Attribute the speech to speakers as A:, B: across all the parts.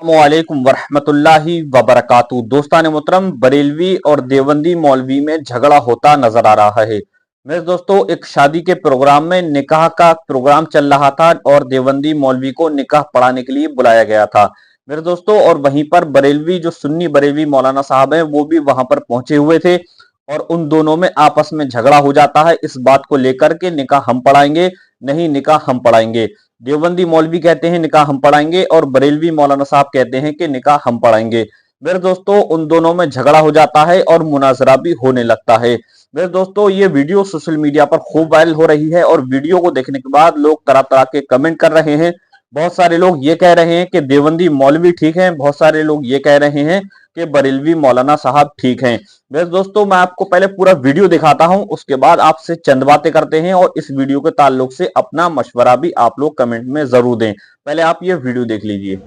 A: अस्सलामुअलैकुम वरहमतुल्लाहि वबरकातुहू। दोस्तान मोहतरम, बरेलवी और देवबंदी मौलवी में झगड़ा होता नजर आ रहा है। मेरे दोस्तों, एक शादी के प्रोग्राम में निकाह का प्रोग्राम चल रहा था और देवबंदी मौलवी को निकाह पढ़ाने के लिए बुलाया गया था मेरे दोस्तों। और वहीं पर बरेलवी जो सुन्नी बरेलवी मौलाना साहब हैं वो भी वहां पर पहुंचे हुए थे और उन दोनों में आपस में झगड़ा हो जाता है इस बात को लेकर के निकाह हम पढ़ाएंगे, नहीं निकाह हम पढ़ाएंगे। देवबंदी मौलवी कहते हैं निकाह हम पढ़ाएंगे और बरेलवी मौलाना साहब कहते हैं कि निकाह हम पढ़ाएंगे। मेरे दोस्तों, उन दोनों में झगड़ा हो जाता है और मुनाजरा भी होने लगता है। मेरे दोस्तों, ये वीडियो सोशल मीडिया पर खूब वायरल हो रही है और वीडियो को देखने के बाद लोग तरह तरह के कमेंट कर रहे हैं। बहुत सारे लोग ये कह रहे हैं कि देवबंदी मौलवी ठीक हैं, बहुत सारे लोग ये कह रहे हैं कि बरेलवी मौलाना साहब ठीक हैं। मेरे दोस्तों, मैं आपको पहले पूरा वीडियो दिखाता हूं, उसके बाद आपसे चंद बातें करते हैं और इस वीडियो के ताल्लुक से अपना मशवरा भी आप लोग कमेंट में जरूर दें। पहले आप ये वीडियो देख लीजिए।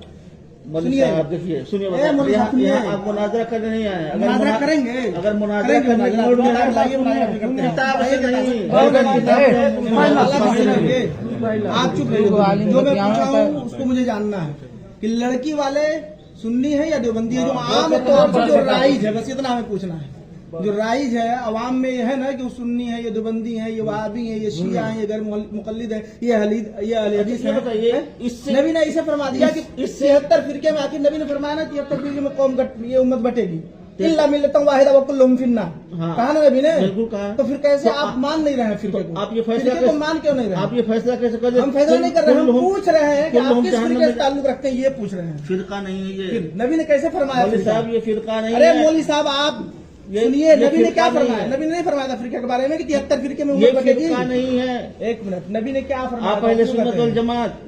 B: सुनिए, आप देखिए, सुनिए, आप मुनाजरा करने नहीं आए। अगर करेंगे, अगर मुनाजरा करने की मूड में है, किताब से नहीं,
C: आप चुप रहिए। जो मैं पूछा हूँ उसको मुझे जानना है कि लड़की वाले सुन्नी है या देवबंदी है। जो आम तौर पर जो राइज है, बस इतना हमें पूछना है। जो राइज है अवाम में ये है ना कि वो सुन्नी है, ये देवबंदी है, ये वहाबी है, ये शिया है, ये गैर मुकल्लिद है, ये अहले हदीस है। नबी ने इसे फरमा दिया कि इस 73 फिरके में आखिर नबी ने फरमाया ना 73 फिरके में कौम ये उम्मत बटेगी, इल्ला मिल्लतन वाहिदा व कुल्लुहुम फिन्नार। कहा ना नबी ने,
B: बिल्कुल कहा।
C: तो फिर कैसे आप मान नहीं रहे हैं फिरके को?
B: आप ये फैसला
C: को मान क्यों नहीं रहे?
B: आप ये फैसला कैसे कर रहे?
C: हम फैसला नहीं कर रहे, हम पूछ रहे हैं कि आप किस फिरके से ताल्लुक रखते हैं, ये पूछ रहे हैं।
B: फिरका नहीं है ये।
C: नबी ने कैसे फरमाया?
B: मौलवी साहब, ये फिरका नहीं है।
C: अरे मौलवी साहब, आप सुनिए, नबी ने क्या फरमाया? नबी ने नहीं फरमाया था फिरके के बारे में कि 73 फिरके में उम्मत बटेगी।
B: फिरका नहीं है।
C: एक मिनट, नबी ने क्या फरमाया?
B: आप पहले सुन्नत वल जमात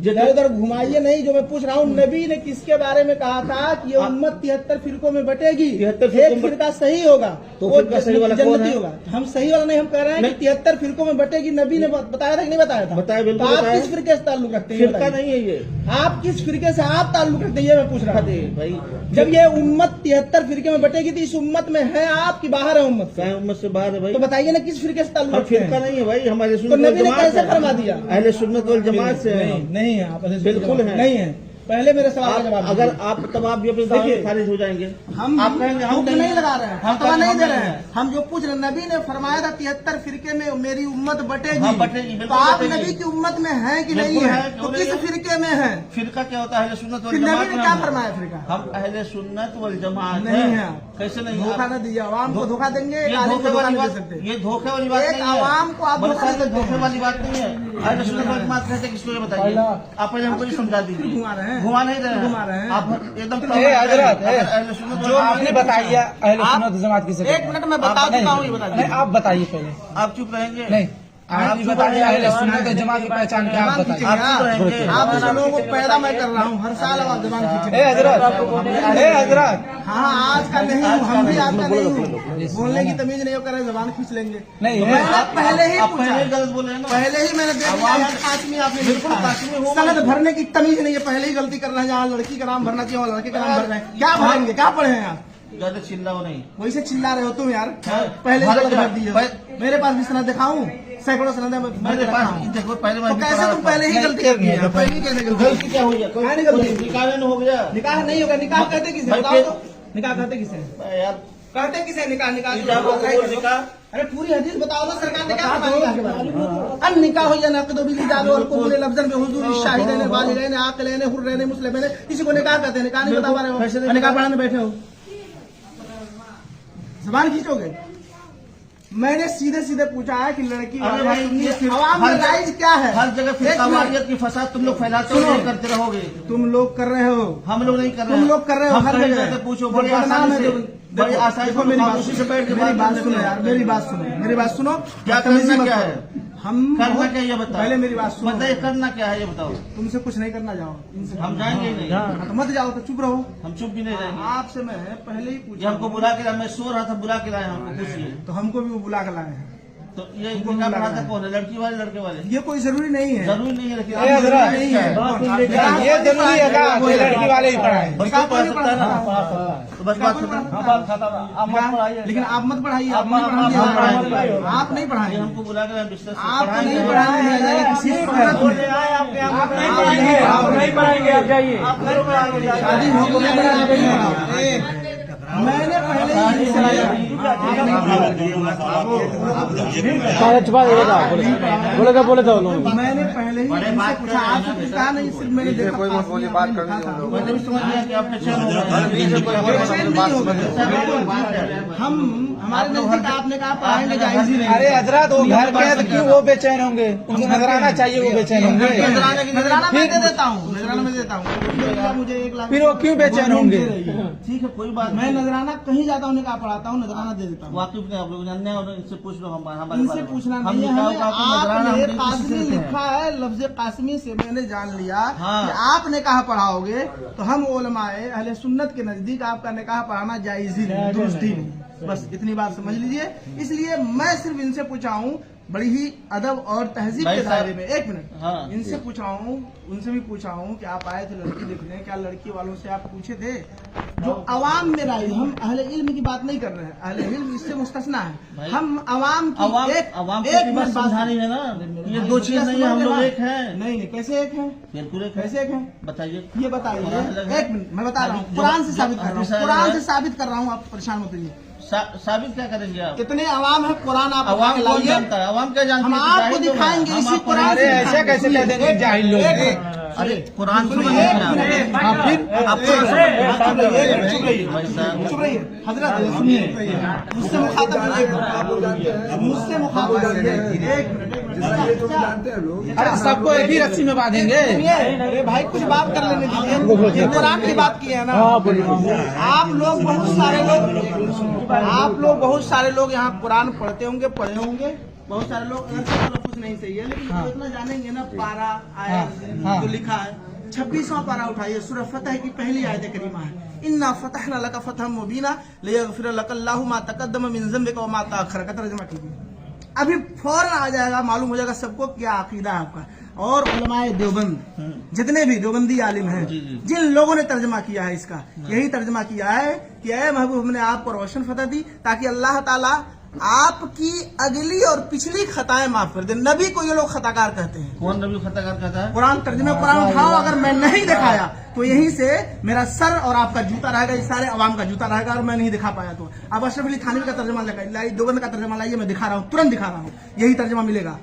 C: इधर उधर घुमाइए नहीं। जो मैं पूछ रहा हूँ, नबी ने किसके बारे में कहा था कि ये उम्मत 73 फिरकों में बटेगी? 73 एक फिरका सही होगा
B: तो फिरका सही वाला कौन है?
C: होगा। हम सही वाला नहीं, हम कह रहे हैं कि 73 फिरकों में बटेगी। नबी ने बताया था कि नहीं बताया था?
B: बताया, बिल्कुल
C: आप
B: बताया।
C: किस फिरके से ताल्लुक रखते हैं?
B: फिरका नहीं है ये।
C: आप किस फिरके से आप ताल्लुक रखते हैं, ये मैं पूछ रहा हूँ
B: भाई।
C: जब ये उम्मत 73 फिरके में बटेगी तो इस उम्मत में है आप की बाहर है उम्मत से?
B: उम्मत से बाहर है भाई।
C: तो बताइए ना किस फिरके से ताल्लुक रखते हैं?
B: फिरका नहीं है भाई, हमारे
C: तो नबी ने कैसे फरमा दिया?
B: अहले सुन्नत वल जमात से
C: नहीं है आप
B: बिल्कुल है।
C: नहीं है। पहले मेरे सवाल का जवाब
B: अगर आप तब आप भी अपने दावे से खारिज हो जाएंगे।
C: हम
B: आप कहेंगे हम
C: नहीं लगा रहे हैं, हम
B: कहेंगे
C: नहीं दे
B: हम
C: रहे
B: नहीं
C: हैं। हम जो पूछ रहे हैं, नबी ने फरमाया था 73 फिरके में मेरी उम्मत बटेगी।
B: हाँ, बटेगी,
C: तो
B: बिल्कुल
C: आप
B: बटेगी।
C: नबी की उम्मत में है कि नहीं
B: बिल्कुल
C: है?
B: है,
C: तो
B: क्यों
C: किस
B: नहीं है?
C: फिरके में है?
B: फिरका क्या होता है? अहले सुन्नत वल
C: फिर
B: जमात
C: नबी ने
B: में
C: क्या
B: हम हैं।
C: फरमाया फिरका?
B: हम अहले सुन्नत वल जमात
C: नहीं है।
B: कैसे नहीं?
C: धोखा न दीजिए, आवाम को धोखा देंगे,
B: ये
C: आलिम को
B: धोखे
C: धोखा
B: वाली
C: नहीं
B: बात,
C: दे सकते।
B: ये धोखे वाली बात
C: एक
B: नहीं है।
C: आवाम को आप
B: बल्कि
C: धोखा नहीं देते
B: धोखे
C: हैं।
B: वाली बात नहीं है। अहले सुन्नत वल जमात कहते किसको, ये बताइए। आप पहले हमको ये समझा दीजिए।
C: घुमा रहे हैं,
B: घुमा नहीं रहे हैं।
C: घुमा रहे हैं।
B: आप एकदम
C: हजरत,
D: जो आपने बताइए अहले सुन्नत जमात किसे
C: एक मिनट में बता देता हूँ, ये बता
D: नहीं,
C: दीजिए।
D: आप बताइए पहले।
B: आप चुप रहेंगे?
D: नहीं, आप
B: चुप
D: बताइए
B: रहेंगे।
D: अहले सुन्नत जमात की पहचान क्या आप बताइए।
C: आप जैसे लोगों को पैदा मैं कर रहा हूँ, हर साल आप जबान खींचेंगे।
D: ए हजरत
C: हाँ, आज का नहीं हूँ, हम भी आपका नहीं हूँ। बोलने की तमीज नहीं हो, कर जबान खींच लेंगे।
D: नहीं
C: तो मैंने पहले ही
B: आप
C: पूछा,
B: पहले गलत बोले हैं ना।
C: पहले ही मैंने देख लिया यार, कासमी आपने
B: बिल्कुल
C: लिखा है।
B: कासमी हो
C: सनद भरने की तमीज नहीं है, पहले ही गलती कर रहे हैं। जहाँ लड़की का नाम भरना चाहिए वहाँ लड़के का नाम भर रहे हैं। क्या भरेंगे? क्या पढ़े हैं आप?
B: ज्यादा चिल्लाओ नहीं।
C: वही से चिल्ला रहे हो तुम यार। पहले ही गलत भर दिए हो। मेरे पास भी सनद दिखाऊं, सैकड़ों सनद
B: मेरे पास देखो, पहले
C: तो कैसे तुम पहले ही गलती कर दिए? पहले ही कैसे
B: गलती क्या हुई है? कोई
C: नहीं गलती।
B: निकाह नहीं हो गया
C: निकाह नहीं होगा। निकाह कहते किसे?
B: भाई,
C: बताओ तो। निकाह कहते किसे?
B: यार।
C: कहते किसे? निकाह निकाह
B: निकाह
C: अरे पूरी हदीस बताओ ना, सरकार ने क्या फरमाया निकाह के बारे में? अन निकाह हो या नक़दो बिल इजाज़ और क़बूल लफ्ज़न बि हुज़ूर शाहिदैन बालिगैन आक़िलैन हुर्रैन मुस्लिमैन। इसी को निकाह कहते हैं। निकाह नहीं बता पा रहे हो, निकाह पढ़ाने बैठे हो, ज़बान खींचोगे। मैंने सीधे सीधे पूछा है कि लड़की
B: अरे भाई, ये
C: अवाम में राइज क्या है?
B: हर जगह फिरकावारियत की फसाद तुम लोग फैलाते हो, नहीं करते रहोगे।
C: तुम लोग कर रहे हो,
B: हम लोग नहीं कर रहे हैं।
C: तुम लोग कर रहे हो।
B: हम
C: हर
B: कहीं
C: जगह
B: जाके पूछो,
C: जो
B: बड़ी
C: बदनाम
B: आसानी
C: है,
B: से,
C: जो-
B: बड़ी आसानी
C: देखो
B: से
C: मेरी बात
B: खामोशी से बैठ के
C: मेरी बात
B: करते
C: सुनो
B: हैं।
C: यार, मेरी बात सुनो, मेरी बात सुनो।
B: क्या करना क्या है?
C: हम
B: करना क्या है ये बताओ।
C: पहले मेरी बात सुनो।
B: बताइए, करना क्या है ये बताओ।
C: तुमसे कुछ नहीं करना, जाओ इनसे।
B: हम जाएंगे ही नहीं।
C: हाँ, तो मत जाओ, तो चुप रहो।
B: हम चुप भी नहीं रहेंगे।
C: आपसे मैं पहले ही
B: ये
C: पूछा,
B: हमको बुला के लाए, मैं सो रहा था, बुला के लाए हमको, पूछिए।
C: तो हमको भी वो बुला कर लाए हैं।
B: तो ये निकाह पढ़ाता कौन है? लड़की वाले लड़के वाले?
C: ये कोई जरूरी नहीं है,
B: जरूरी नहीं है, लेकिन
D: ये हजरत
C: नहीं है।
D: ये जरूरी है ना कि लड़की वाले ही पढ़ाए।
B: बस तो पढ़ सकता है ना, तो बस बात खत्म।
C: लेकिन आप मत पढ़ाइए, आप नहीं पढ़ाइए, आप नहीं पढ़ाइए,
B: हमको बुला कर बिस्तर से
C: आप
B: पढ़ाएंगे।
C: नहीं पढ़ाइए, किसी शादी हो गई, मैंने पहले ही मैंने पहले ही इनसे पूछा, आपसे कुछ कहा नहीं, सिर्फ मैंने देखा
B: मैंने भी समझ लिया कि आप बेचैन हो गए।
C: हम हमारे नजदीक आपने कहा पढ़ाएंगे जायज ही नहीं।
D: अरे हजरत वो घर कैद क्यों वो बेचैन होंगे? उनको नजराना चाहिए, वो बेचैन होंगे।
C: नजराना मैं दे देता हूँ, नजराना मैं देता हूँ, मुझे 1 लाख।
D: फिर वो क्यों बेचैन होंगे?
B: ठीक है, कोई बात
C: मैं नजराना कहीं जाता हूँ, कहा पढ़ाता हूँ, नजराना दे देता हूँ।
B: वाकिफ नहीं, आप लोग जानते हैं, और इनसे पूछ लो। हमारे
C: इनसे पूछना नहीं है हमें, आपने कासमी लिखा है, लफ्ज कासमी से मैंने जान लिया
B: हाँ।
C: कि आप निकाह पढ़ाओगे, तो हम उलमाए अहले सुन्नत के नजदीक आपका निकाह पढ़ाना जायज ही नहीं, दुरुस्त ही नहीं। बस इतनी बात समझ लीजिए। इसलिए मैं सिर्फ इनसे पूछा हूँ, बड़ी ही अदब और तहजीब के दायरे में, 1 मिनट,
B: हाँ।
C: इनसे पूछा हूँ, उनसे भी पूछा हूँ कि आप आए थे लड़की देखने, क्या लड़की वालों से आप पूछे थे? जो अवाम में राय, हम अहले इल्म की बात नहीं कर रहे हैं, अहले इल्म इससे मुस्तस्ना है। हम अवाम की एक
B: बात समझानी है ना, ये 2 चीज नहीं है, हम लोग एक हैं।
C: नहीं, कैसे एक है?
B: बिल्कुल एक।
C: कैसे एक है?
B: बताइए,
C: ये बताइए। 1 मिनट, मैं बता रहा हूँ, कुरान से साबित कर रहा हूँ, कुरान से साबित कर रहा हूँ, आप परेशान मत होइए।
B: साबित क्या करेंगे आप?
C: कितने अवाम है, कुरान आप
B: अवाम कौन
C: लाइए,
B: जानता है? अवाम क्या जानता है?
C: हम आपको दिखाएंगे इसी कुरान से।
D: ऐसे कैसे कह देंगे जाहिल लोग?
B: अरे कुरान
C: फिर चुप रहिए हजरत, सुनिए, मुझसे मुखातब नहीं, मुझसे मुखातब।
D: अरे सबको एक ही रस्सी में बांधेंगे?
C: अरे भाई कुछ बात कर लेने दीजिए, ये कुरान की बात की है ना। आप लोग बहुत सारे लोग यहाँ कुरान पढ़ते होंगे, पढ़े होंगे, बहुत सारे लोग कुछ नहीं सही है, लेकिन जो इतना जानेंगे ना, पारा आयत जो लिखा है, 26वां पारा उठाइए, सूरह फतह की पहली आयत करीमा है, इन्ना फतहना लका फतहम मुबीना लियगफिर लकल्लाहु मा तक़द्दम मिन ज़ंबिका व मा तअख़्ख़र, का तर्जुमा कीजिए। अभी फौरन आ जाएगा, मालूम हो जाएगा सबको क्या अकीदा है आपका। और उलमाए देवबंद, जितने भी देवबंदी आलिम हैं, जिन लोगों ने तर्जमा किया है इसका, यही तर्जमा किया है कि ऐ महबूब, हमने आपको रोशन फतह दी ताकि अल्लाह ताला आपकी अगली और पिछली खताएं माफ कर दे। नबी को ये लोग खताकार कहते हैं।
B: कौन नबी खताकार कहता है?
C: कुरान तर्जुमे कुरान उठाओ, अगर मैं नहीं दिखाया तो यहीं से मेरा सर और आपका जूता रहेगा, ये सारे अवाम का जूता रहेगा, और मैं नहीं दिखा पाया तो अब अशरफ अली थानवी का तर्जुमा लाइए, देवबंद का तर्जुमा लाइए, मैं दिखा रहा हूँ, तुरंत दिखा रहा हूँ, यही तर्जुमा मिलेगा।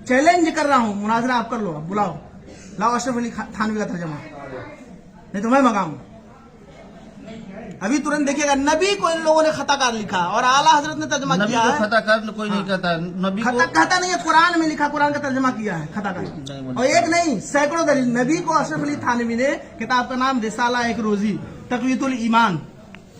C: चैलेंज कर रहा हूँ, मुनाजरा आप कर लो, अब बुलाओ, लाओ अशरफ अली थानवी का तर्जुमा, नहीं तो मैं मंगाऊं। अभी तुरंत देखिएगा, नबी को इन लोगों ने खताकार लिखा और आला हजरत ने तर्जुमा किया है।
B: खताकार कोई नहीं कहता है, नबी को
C: कहता नहीं है, कुरान में लिखा, कुरान का तर्जुमा किया है खताकार। और एक नहीं, सैकड़ों दलील। नबी को अशरफ अली थानवी ने, किताब का नाम रिसाला एक रोजी तक़वीयतुल ईमान,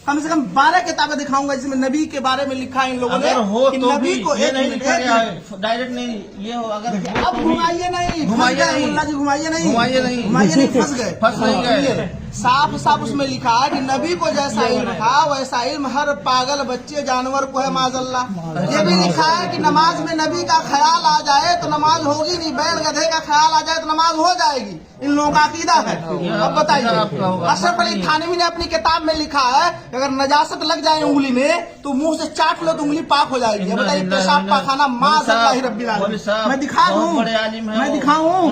C: कम से कम 12 किताबें दिखाऊंगा जिसमें नबी के बारे में लिखा है इन लोगों ने।
B: हो
C: कि
B: तो
C: नबी को
B: ये
C: एक
B: नहीं
C: मिनट,
B: लिखा
C: एक
B: गया
C: मिनट,
B: है, डायरेक्ट नहीं, ये हो अगर
C: अब घुमाइए नहीं,
B: घुमाइए
C: फंस गए,
B: नहीं।
C: मुल्ला जी घुमाइए नहीं,
B: घुमाइए नहीं।
C: घुमाइए नहीं, फंस गए,
B: फंस नहीं गए।
C: साफ साफ उसमें लिखा है कि नबी को जैसा इल्म था वैसा इल्म हर पागल बच्चे जानवर को है, माज़अल्लाह। ये भी लिखा है कि नमाज में नबी का ख्याल आ जाए तो नमाज होगी नहीं, बैल गधे का ख्याल आ जाए तो नमाज हो जाएगी। इन लोगों का अकीदा है। अब बताइए, अशरफ अली थानवी ने अपनी किताब में लिखा है कि अगर नजासत लग जाए उंगली में तो मुंह से चाट लो तो उंगली पाक हो जाएगी। अब बताइए, पेशाब पाखाना माज़अल्लाह रब्बिल आलमीन। मैं दिखा दूं, मैं दिखाऊं,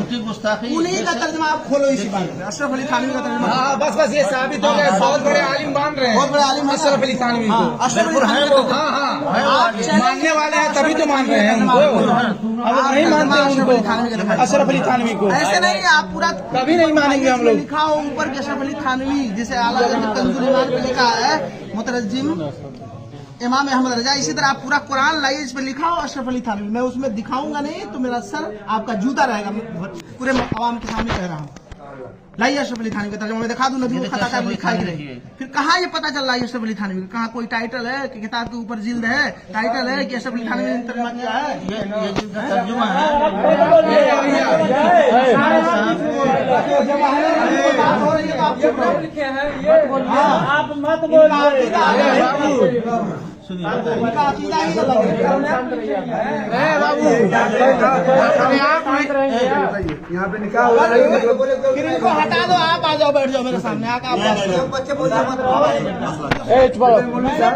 C: उन्हीं का तर्जुमा आप खोलो इसी बात पे, अशरफ अली थानवी का तर्जुमा।
D: बस ये साबित हो गया, बहुत बड़े आलिम मान रहे हैं,
C: बहुत बड़े आलिम
D: अशरफ अली थानवी को।
C: अशरफ अली थानवी को,
D: हाँ, मानने वाले हैं तभी तो मान रहे हैं उनको। अब नहीं मानते उनको, अशरफ अली थानवी को,
C: ऐसे नहीं, आप पूरा
D: कभी नहीं मानेंगे हम लोग।
C: लिखा हो ऊपर कि अशरफ अली थानवी, जिसे आला हज़रत कंजुल ईमान पे लिखा है मुतरज्जिम इमाम अहमद रजा, इसी तरह आप पूरा कुरान लाइए, इस पे लिखा हो अशरफ अली थानवी। मैं उसमें दिखाऊंगा नहीं तो मेरा सर आपका जूता रहेगा, पूरे आवाम के सामने कह रहा हूँ। लाइए अशरफ अली थानवी का तर्जुमा, मैं दिखा दूं नबी को खताकार लिखा है कि नहीं। फिर कहाँ ये पता चल रहा है अशरफ अली थानवी का? कहाँ कोई टाइटल है कि किताब के ऊपर जिल्द है, टाइटल है कि अशरफ अली थानवी ने तर्जुमा किया है?
B: ये जिनका तर्जुमा है,
C: आप मत बोलिए। उनका अकीदा ही अलग है। बाबू
D: यहाँ पे निकाह हो रहा है,
C: फिर इनको हटा दो, आप आ जाओ, बैठ जाओ मेरे सामने आकर। मैंने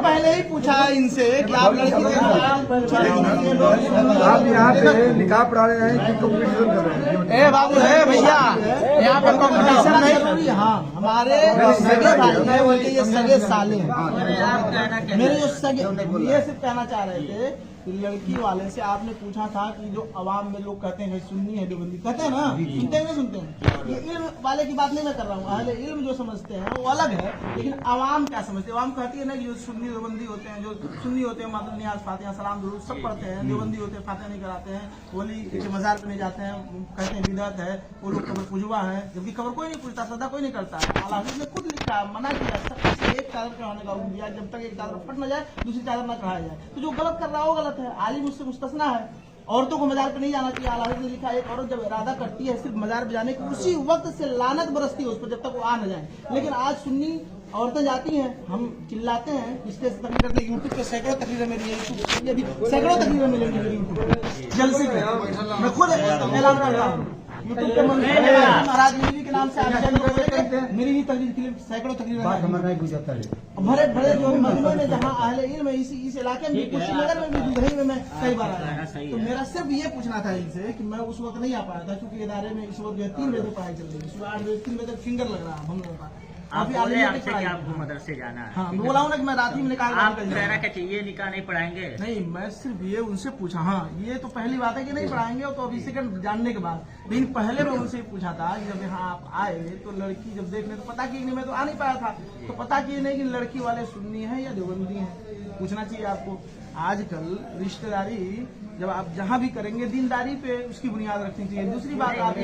C: पहले ही पूछा इनसे कि आप लड़की के
D: आप यहाँ पे निकाह पढ़ा रहे हैं कि कॉम्पिटिशन कर रहे हैं?
C: बाबू है भैया, यहाँ पे कॉम्पिटिशन नहीं। हाँ, हमारे सगे भाई हैं, उनके ये सगे साले हैं। मेरे जो सगे, ये सिर्फ कहना चाह रहे थे कि लड़की वाले से आपने पूछा था कि जो अवाम में लोग कहते हैं सुन्नी है देवबंदी, कहते हैं ना, सुनते हैं नहीं सुनते हैं? ये इल्म वाले की बात नहीं मैं कर रहा हूँ, अहले इल्म जो समझते हैं वो अलग है, लेकिन अवाम क्या समझते हैं? अवाम कहती है ना कि जो सुन्नी देवबंदी होते हैं, जो सुन्नी होते हैं मतलब नियाज फातिहा सलाम दुरूद सब पढ़ते हैं, देवबंदी होते हैं फातिहा नहीं कराते हैं, होली के मजार पे नहीं जाते हैं, कहते हैं बिदअत है, वो लोग कब्र पुजवा है, जबकि कब्र कोई नहीं पूछता, सदा कोई नहीं करता है। अल्लाह ने खुद लिखा, मना किया सबसे एक चादर चढ़ाने का हुक्म दिया, जब तक एक चादर फट न जाए दूसरी चादर न चढ़ाया जाए। तो जो गलत कर रहा है वो गलत है, आलिम उससे मुस्तस्ना है। औरतों को मजार पे नहीं जाना चाहिए। अल्लाह ने लिखा एक औरत जब इरादा करती है सिर्फ मजार पे जाने की, उसी वक्त से लानत बरसती है उस पर जब तक वो आ न जाए। लेकिन आज सुन्नी औरतें जाती हैं, हम चिल्लाते हैं, स्टेज पर तकरीर करते हैं, यूट्यूब पे सैकड़ों तकरीरें मेरी यूट्यूब अभी सैकड़ों तकरीरें मिलेंगी मेरी यूट्यूब पे जलसे पे। मैं खुद ऐलान कर रहा हूँ यूट्यूब पे, महाराज मीरी के नाम से आप मेरी ही तकरीर के लिए सैकड़ों तकरीरें भरे भरे जो मजमे में जहाँ अहले इल्म इस इलाके में कुशीनगर में भी दुबई में मैं कई बार आया। तो मेरा सिर्फ ये पूछना था इनसे कि मैं उस वक्त नहीं आ पाया था क्योंकि इदारे में इस वक्त 3 बजे पढ़ाई चल रही है, सुबह 8 बजे 3 बजे तक फिंगर लग रहा हम लोगों का।
E: आप बोले आपसे कि आपको मदरसे जाना है।
C: हाँ, बोला हूँ ना कि मैं रात ही में निकाल
E: आप कहना कि ये निकाह नहीं पढ़ाएंगे?
C: नहीं, मैं सिर्फ ये उनसे पूछा। हाँ, ये तो पहली बात है कि नहीं पढ़ाएंगे, तो अभी सेकंड जानने के बाद। लेकिन पहले मैं उनसे पूछा था कि जब यहाँ आप आए तो लड़की जब देखने तो पता की नहीं, मैं तो आ नहीं पाया था, तो पता की नहीं कि लड़की वाले सुन्नी है या देवबंदी है, पूछना चाहिए आपको। आजकल रिश्तेदारी जब आप जहाँ भी करेंगे दीनदारी पे उसकी बुनियाद रखनी चाहिए। दूसरी बात आप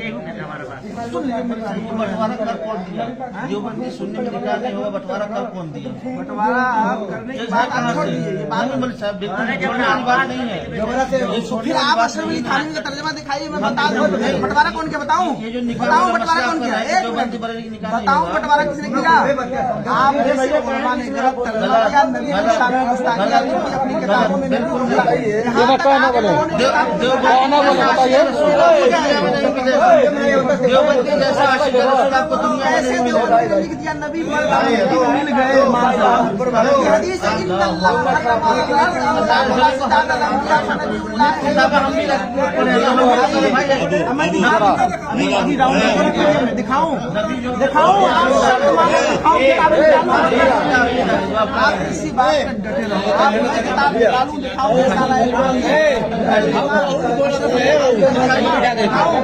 C: सुन लीजिए
B: देवबंदी सुन्नी में निकाह नहीं होगा, बंटवारा कब कौन दिया?
C: बंटवारा आप करने की बात आप छोड़ दीजिए, ये बात
B: बात नहीं है।
C: फिर आप अशरफ अली थानवी का तर्जमा दिखाइए, मैं बता दूं बंटवारा कौन किया, बताऊं बंटवारा कौन किया? एक मिनट बताऊं बंटवारा किसने किया? आप जैसे उलमा ने गलत तर्जमा किया, नबी की शान में गुस्ताखी की अपनी किताबों में नहीं बोला।
B: देवबंदी जैसा आपको दुनिया में नहीं मिलेगा।
C: लिख दिया नबी मिल गए दिखाऊं आप इसी बात पर डटे रहो। आप किताब निकालूं दिखाऊं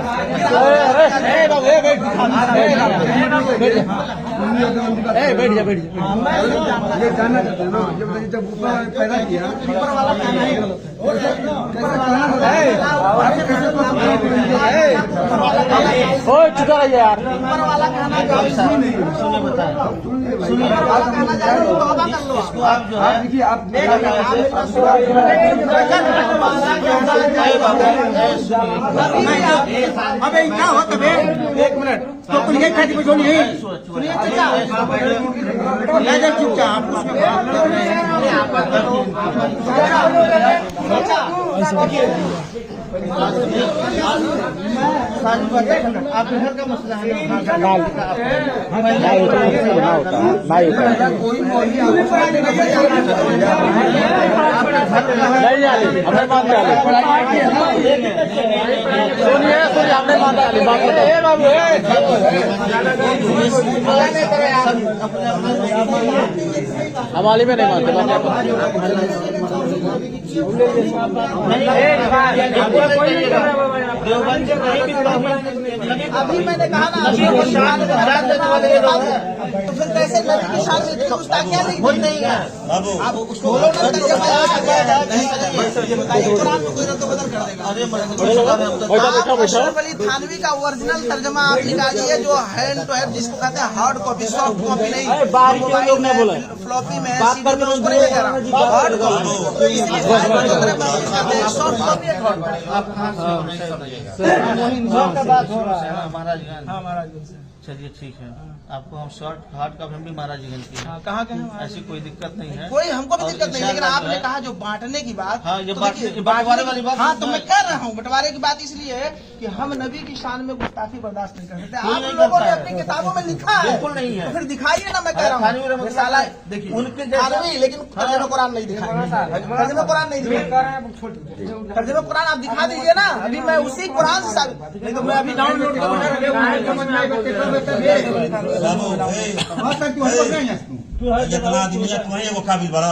D: ये जानना चाहते हैं ना, जब ऊपर पैदा किया
C: ऊपर वाला कहना ही गलत है।
D: चुका रही है यार,
C: ऊपर वाला कहना
B: सुनिए बताएं,
C: ऊपर वाला कहना चाहिए तो तौबा कर लो।
B: आप जो है
D: देखिए आप
C: अबे क्या हो तबे? एक मिनट तो ये खाती कुछ नहीं है। सुनिए चाचा, चुपचाप आप घर का मसला है
D: हमारे में नहीं मानते।
C: अभी मैंने कहा ना तो फिर कैसे नबी की शान में इतनी गुस्ताखियां लिख दी? नहीं है आप उसको बोलो ना कुरान को कोई रद्द बदल कर देगा। अशरफ अली थानवी का ओरिजिनल तर्जमा आप निकालिए, जो हैंड टू हैंड जिसको कहते हैं हार्ड कॉपी, सॉफ्ट कॉपी नहीं, मोबाइल में फ्लॉपी में सीडी में उसको नहीं कह रहा, हार्ड कॉपी। सॉफ्ट कॉपी
B: आप कहाँ से? बात हो रहा है महाराजगंज।
C: हाँ महाराजगंज से।
B: चलिए ठीक है, आपको हम शॉर्ट हार्ट का भी महाराज जी की है।
D: कहाँ के हैं?
B: ऐसी कोई दिक्कत नहीं है,
D: कोई हमको भी
B: और
D: दिक्कत नहीं, लेकिन
B: इंशाल्लाह
D: आपने
B: जो है-
D: कहा जो बांटने की बात,
B: हाँ, ये
D: तो
B: बांटने-
D: देखिए,
B: बंटवारे वाली बात
D: हाँ, तो
B: नहीं
D: मैं
B: है।
D: कह रहा हूँ बंटवारे की बात इसलिए है कि हम नबी की शान में गुस्ताखी बर्दाश्त नहीं कर सकते।
B: कोई
D: आप
B: नहीं
D: लोगों ने
B: करता
D: अपनी
B: है।
D: किताबों में लिखा है,
B: बिल्कुल नहीं है।
D: तो फिर दिखाइए ना, मैं कह रहा
B: थानवी
D: हूँ
B: रहमतुल्लाह
D: रिसाला
B: देखिए,
D: उनके
B: उनके जैसा-
D: थानवी, लेकिन तर्जुमा कुरान नहीं दिखाएंगे, तर्जुमा कुरान नहीं दिखाएंगे, तर्जुमा कुरान आप दिखा दीजिए ना, अभी मैं उसी कुरान से साबित, नहीं तो मैं अभी डाउनलोड
F: जितना आदमी है तुम्हें एगो काबिल बड़ा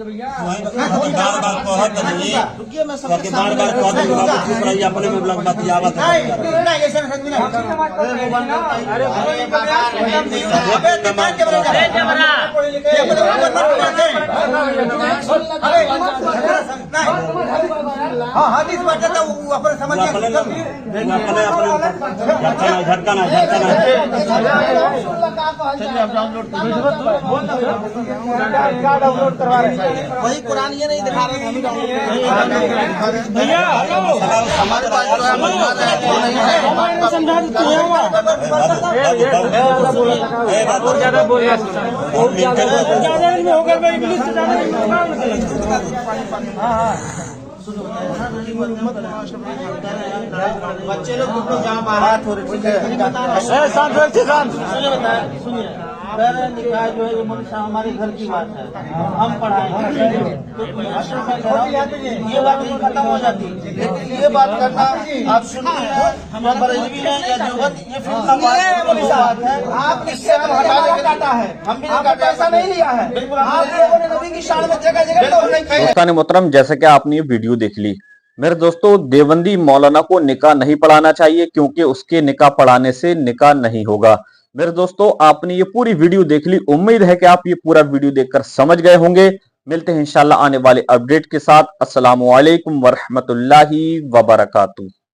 F: बार बार कहत नहीं
D: रुकिए, मैं
F: तो
D: सबके
F: बार बार कहत नहीं बाबू चुप रही अपने में ब्लॉक बतियावत है
C: हाँ हादिस बात है वो अपने समझ
F: अपने झटका ना
B: चलिए आप डाउनलोड
D: वही कुरान ये नहीं दिखा रहे थे, हम ही डाउनलोड
B: हमारे पास जो है मजबूत है, वो नहीं है।
D: समझा देते
B: बच्चे लोग तुम लोग जहाँ बारात हो रही है, सुनिए, पहले निकाह जो है ये मुल्क हमारे घर की बात है, हम पढ़ाएंगे ये बात नहीं खत्म हो जाती, लेकिन ये बात करना आप सुनिए, हम बरेलवी हैं या देवबंद, ये फिर का बात है।
D: आप इससे हमारा काटा है, हम भी पैसा नहीं लिया है, आप लोगों ने नबी की शान में जगह जगह तो नहीं खाई।
A: दोस्तान मोहतरम, जैसे कि आपने ये वीडियो देख ली, मेरे दोस्तों देवबंदी मौलाना को निकाह नहीं पढ़ाना चाहिए, क्योंकि उसके निकाह पढ़ाने से निकाह नहीं होगा। मेरे दोस्तों, आपने ये पूरी वीडियो देख ली, उम्मीद है कि आप ये पूरा वीडियो देखकर समझ गए होंगे। मिलते हैं इंशाल्लाह आने वाले अपडेट के साथ। अस्सलामु अलैकुम वरहमतुल्लाहि वबरकातुहू।